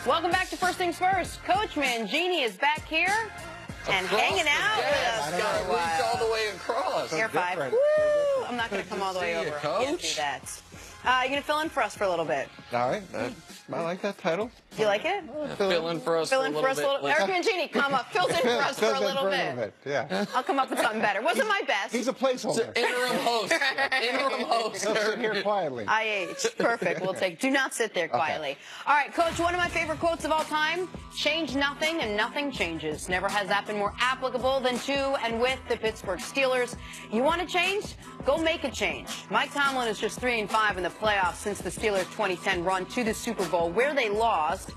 Welcome back to First Things First. Coach Mangini is back here and hanging out with us for a while. All the way across. Air five. Woo! I'm not going to come all the way over. I can't do that. You're going to fill in for us for a little bit. All right. I like that title. Do you like it? Fill in for us Fill in for us a little bit. Eric Mangini, come up. Fills in for us for a little bit. Yeah. I'll come up with something better. Wasn't my best. He's a placeholder. Interim host. Interim host. He'll sit here quietly. IH. Perfect. We'll take. Do not sit there quietly. Okay. All right, Coach, one of my favorite quotes of all time: change nothing and nothing changes. Never has that been more applicable than to and with the Pittsburgh Steelers. You want to change? Go make a change. Mike Tomlin is just 3-5 in the playoffs since the Steelers' 2010 run to the Super Bowl, where they lost.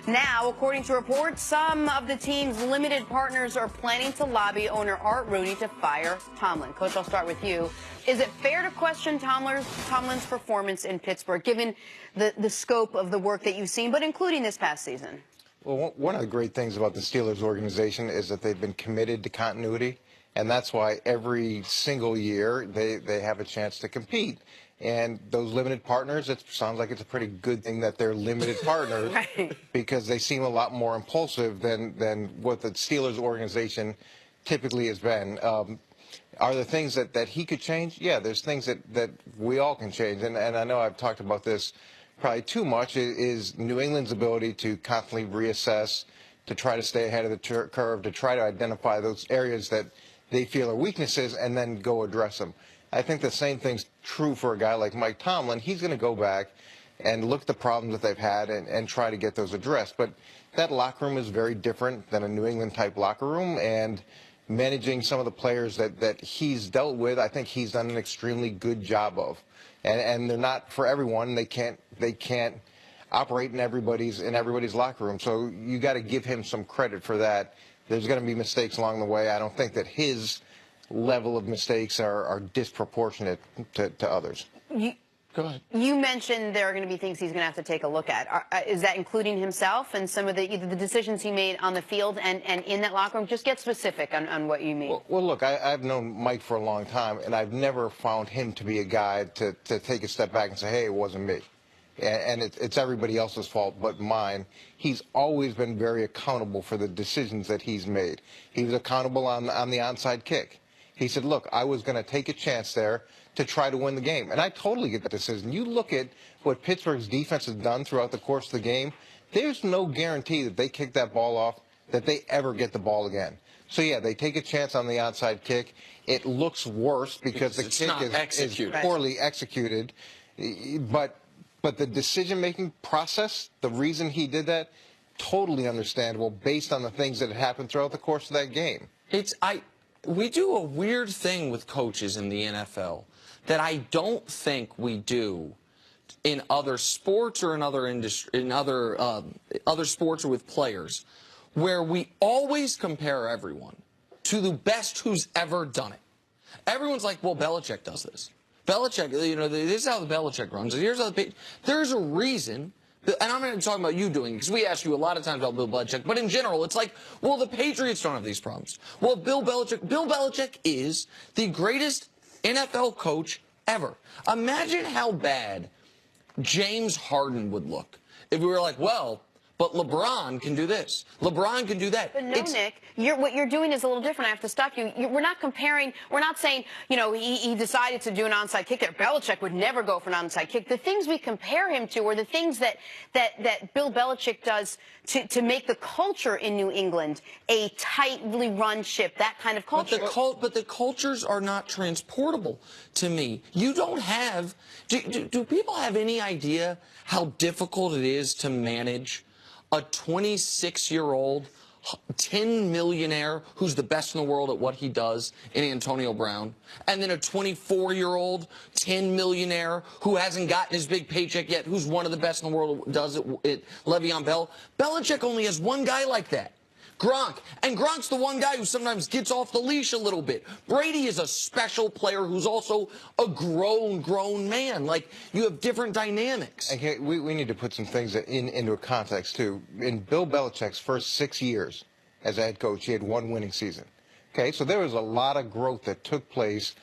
Now, according to reports, some of the team's limited partners are planning to lobby owner Art Rooney to fire Tomlin. Coach, I'll start with you. Is it fair to question Tomlin's performance in Pittsburgh, given the scope of the work that you've seen, but including this past season? Well, one of the great things about the Steelers organization is that they've been committed to continuity, and that's why every single year they have a chance to compete. And those limited partners, it sounds like it's a pretty good thing that they're limited partners right. Because they seem a lot more impulsive than what the Steelers organization typically has been. Are there things that he could change? Yeah, there's things that we all can change. And I know I've talked about this probably too much, is New England's ability to constantly reassess, to try to stay ahead of the curve, to try to identify those areas that they feel are weaknesses and then go address them. I think the same thing's true for a guy like Mike Tomlin. He's going to go back and look at the problems that they've had and try to get those addressed. But that locker room is very different than a New England-type locker room, and managing some of the players that he's dealt with, I think he's done an extremely good job of. And they're not for everyone. They can't operate in everybody's locker room. So you got to give him some credit for that. There's going to be mistakes along the way. I don't think that his level of mistakes are disproportionate to others. Go ahead. You mentioned there are going to be things he's going to have to take a look at. Is that including himself and some of the decisions he made on the field and in that locker room? Just get specific on what you mean. Well, look, I've known Mike for a long time, and I've never found him to be a guy to take a step back and say, hey, it wasn't me. And it's everybody else's fault but mine. He's always been very accountable for the decisions that he's made. He was accountable on the onside kick. He said, look, I was going to take a chance there to try to win the game. And I totally get that decision. You look at what Pittsburgh's defense has done throughout the course of the game, there's no guarantee that they kick that ball off, that they ever get the ball again. So, yeah, they take a chance on the onside kick. It looks worse because the kick is poorly executed. But the decision-making process, the reason he did that, totally understandable based on the things that had happened throughout the course of that game. We do a weird thing with coaches in the NFL that I don't think we do in other sports or in other sports or with players, where we always compare everyone to the best who's ever done it. Everyone's like, well, Belichick does this. Belichick, this is how the Belichick runs. Here's how there's a reason. And I'm not talking about you doing it, because we ask you a lot of times about Bill Belichick. But in general, it's like, well, the Patriots don't have these problems. Well, Bill Belichick is the greatest NFL coach ever. Imagine how bad James Harden would look if we were like, well, but LeBron can do this. LeBron can do that. But no, Nick, what you're doing is a little different. I have to stop you. We're not comparing. We're not saying, he decided to do an onside kick there. Belichick would never go for an onside kick. The things we compare him to are the things that Bill Belichick does to make the culture in New England a tightly run ship, that kind of culture. But the cultures are not transportable to me. You don't have. Do people have any idea how difficult it is to manage a 26-year-old 10 millionaire who's the best in the world at what he does in Antonio Brown, and then a 24-year-old 10 millionaire who hasn't gotten his big paycheck yet, who's one of the best in the world, does it, Le'Veon Bell? Belichick only has one guy like that. Gronk. And Gronk's the one guy who sometimes gets off the leash a little bit. Brady is a special player who's also a grown man. Like, you have different dynamics. Okay, we need to put some things into a context, too. In Bill Belichick's first 6 years as a head coach, he had one winning season. Okay, so there was a lot of growth that took place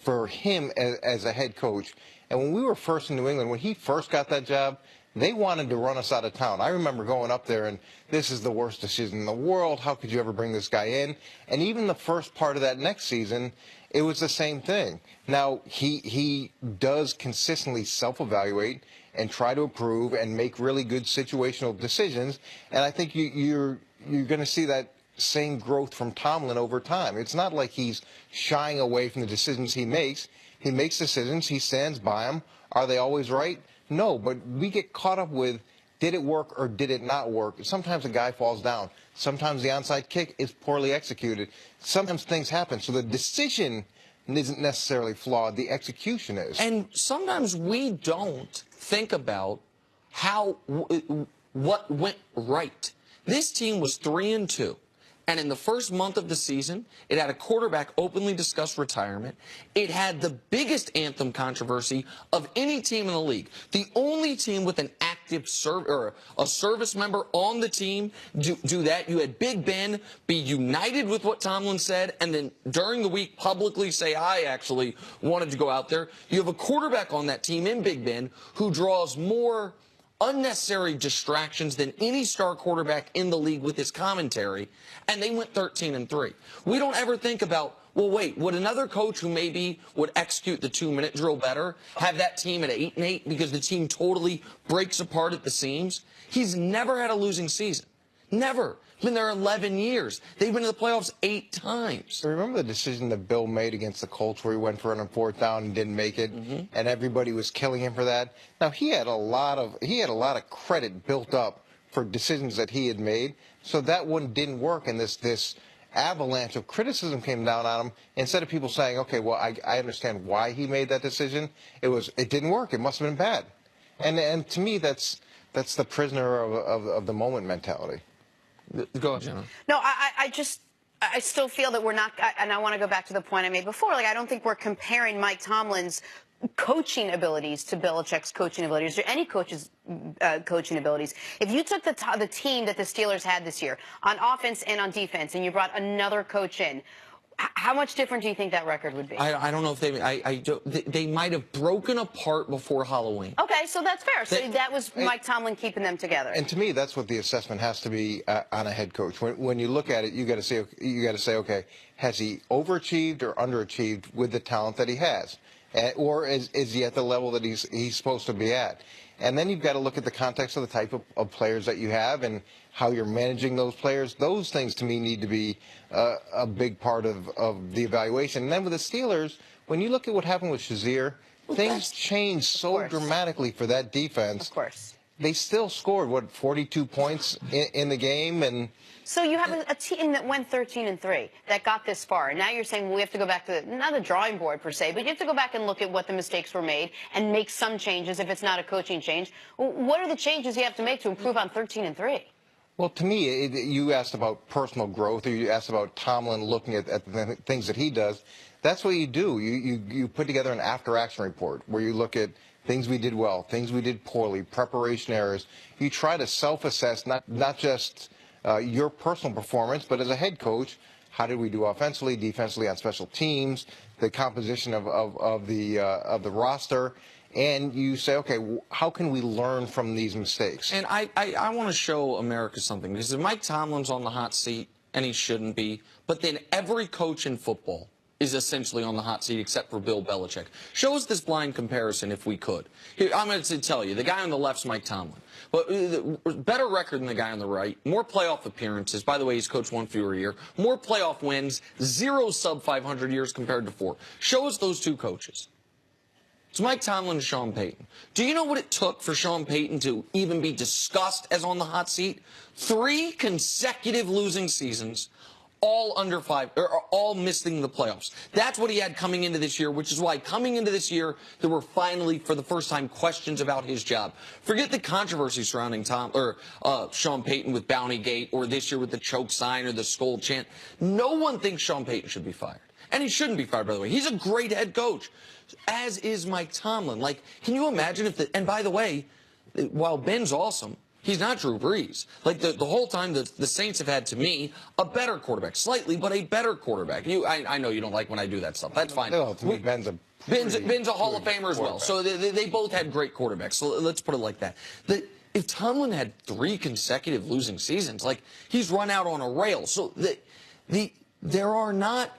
for him as a head coach. And when we were first in New England, when he first got that job, They wanted to run us out of town. I remember going up there and this is the worst decision in the world. How could you ever bring this guy in? And even the first part of that next season, it was the same thing. Now, he does consistently self-evaluate and try to improve and make really good situational decisions. And I think you're going to see that same growth from Tomlin over time. It's not like he's shying away from the decisions he makes. He makes decisions. He stands by them. Are they always right? No, but we get caught up with, did it work or did it not work? Sometimes a guy falls down. Sometimes the onside kick is poorly executed. Sometimes things happen. So the decision isn't necessarily flawed. The execution is. And sometimes we don't think about what went right. This team was 3-2. And in the first month of the season, it had a quarterback openly discuss retirement. It had the biggest anthem controversy of any team in the league. The only team with an active a service member on the team do that. You had Big Ben be united with what Tomlin said, and then during the week publicly say, I actually wanted to go out there. You have a quarterback on that team in Big Ben who draws more unnecessary distractions than any star quarterback in the league with his commentary, and they went 13-3. We don't ever think about, well, wait, would another coach who maybe would execute the 2-minute drill better have that team at 8-8 because the team totally breaks apart at the seams? He's never had a losing season. Never. Been there 11 years. They've been to the playoffs 8 times. Remember the decision that Bill made against the Colts where he went for it on 4th down and didn't make it, and everybody was killing him for that? Now he had a lot of credit built up for decisions that he had made, so that one didn't work, and this avalanche of criticism came down on him. Instead of people saying, okay, well, I understand why he made that decision, it didn't work. It must have been bad. And to me, that's the prisoner of the moment mentality. Go ahead, Jenna. No, I still feel that we're not, and I want to go back to the point I made before. Like, I don't think we're comparing Mike Tomlin's coaching abilities to Belichick's coaching abilities or any coach's coaching abilities. If you took the team that the Steelers had this year on offense and on defense, and you brought another coach in, how much different do you think that record would be? I don't know if they might have broken apart before Halloween. Okay, so that's fair. So that was Mike Tomlin keeping them together. And to me, that's what the assessment has to be on a head coach. When you look at it, you got to say, okay, has he overachieved or underachieved with the talent that he has, or is he at the level that he's supposed to be at? And then you've got to look at the context of the type of players that you have and how you're managing those players. Those things, to me, need to be a big part of the evaluation. And then with the Steelers, when you look at what happened with Shazier, things changed so dramatically for that defense. Of course. They still scored, 42 points in the game? And so you have a team that went 13-3, that got this far. And now you're saying we have to go back to, not the drawing board per se, but you have to go back and look at what the mistakes were made and make some changes if it's not a coaching change. What are the changes you have to make to improve on 13-3? Well, to me, you asked about personal growth, or you asked about Tomlin looking at the things that he does. That's what you do. You put together an after-action report where you look at things we did well, things we did poorly, preparation errors. You try to self-assess not just your personal performance, but as a head coach, how did we do offensively, defensively, on special teams, the composition of the roster. And you say, okay, how can we learn from these mistakes? And I want to show America something, because if Mike Tomlin's on the hot seat, and he shouldn't be, but then every coach in football is essentially on the hot seat except for Bill Belichick. Show us this blind comparison if we could. Here, I'm going to tell you, the guy on the left's Mike Tomlin. But better record than the guy on the right, more playoff appearances. By the way, he's coached 1 fewer year. More playoff wins, 0 sub-500 years compared to 4. Show us those two coaches. It's Mike Tomlin and Sean Payton. Do you know what it took for Sean Payton to even be discussed as on the hot seat? 3 consecutive losing seasons, all under 5, or all missing the playoffs. That's what he had coming into this year, which is why coming into this year, there were finally, for the first time, questions about his job. Forget the controversy surrounding Sean Payton with Bountygate, or this year with the choke sign or the skull chant. No one thinks Sean Payton should be fired. And he shouldn't be fired, by the way. He's a great head coach, as is Mike Tomlin. Like, can you imagine if and by the way, while Ben's awesome, he's not Drew Brees. Like, the whole time, the Saints have had, to me, a better quarterback. Slightly, but a better quarterback. I know you don't like when I do that stuff. That's fine. No, to me, Ben's a Ben's a Hall of Famer as well. So they both had great quarterbacks. So let's put it like that. If Tomlin had 3 consecutive losing seasons, like, he's run out on a rail. So there are not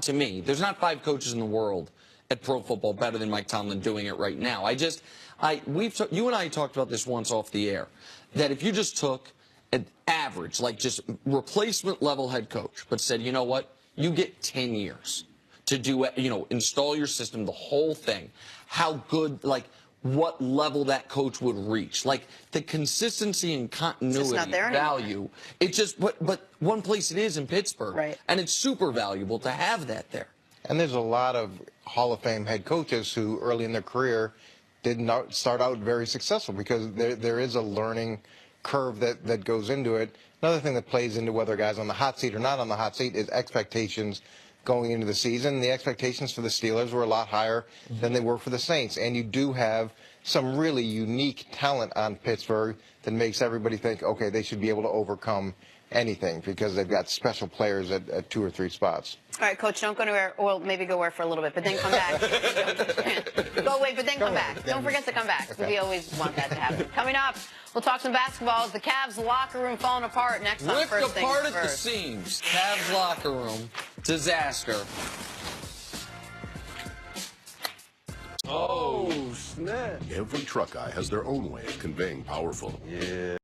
to me, there's not 5 coaches in the world at pro football better than Mike Tomlin doing it right now. You and I talked about this once off the air, that if you just took an average, like just replacement level head coach, but said, you know what, you get 10 years to do, install your system, the whole thing, how good, like, what level that coach would reach, like the consistency and continuity value. It just, but one place it is in Pittsburgh, right? And it's super valuable to have that there. And there's a lot of Hall of Fame head coaches who early in their career did not start out very successful because there is a learning curve that goes into it. Another thing that plays into whether a guy's on the hot seat or not on the hot seat is expectations going into the season. The expectations for the Steelers were a lot higher than they were for the Saints. And you do have some really unique talent on Pittsburgh that makes everybody think, okay, they should be able to overcome anything because they've got special players at 2 or 3 spots. All right, Coach, don't go anywhere. Well, maybe go away for a little bit, but then come back. Go away, but then come back. Don't forget to come back. We always want that to happen. Coming up, we'll talk some basketball. Is the Cavs locker room falling apart next on First Things Ripped apart First. at the seams. Cavs locker room. Disaster. Oh, snap. Every truck guy has their own way of conveying powerful. Yeah.